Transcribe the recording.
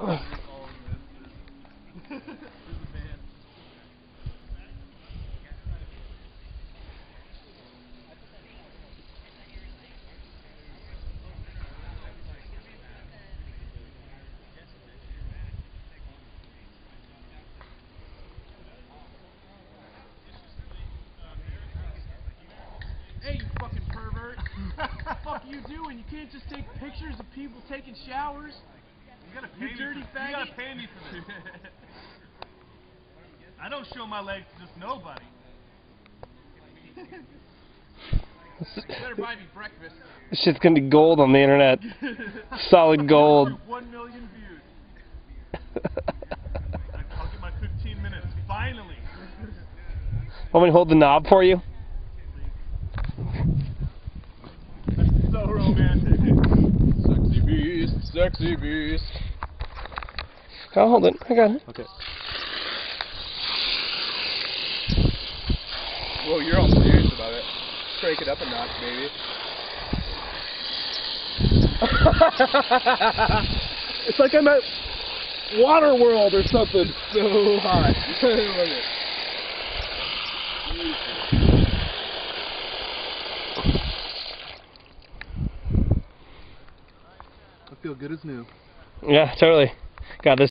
Hey, you fucking pervert. What the fuck you doing? You can't just take pictures of people taking showers. You gotta pay me dirty faggot. You gotta pay me for this. I don't show my legs to just nobody. You better buy me breakfast. This shit's gonna be gold on the internet. Solid gold. 1 million views. I'll get my 15 minutes, finally. Want me to hold the knob for you? That's so romantic. Sexy beast, sexy beast. I'll hold it. I got it. Okay. Whoa, you're all serious about it. Crank it up a notch, baby. It's like I'm at Waterworld or something. So hot. Look at it. I feel good as new. Yeah, totally. Got this.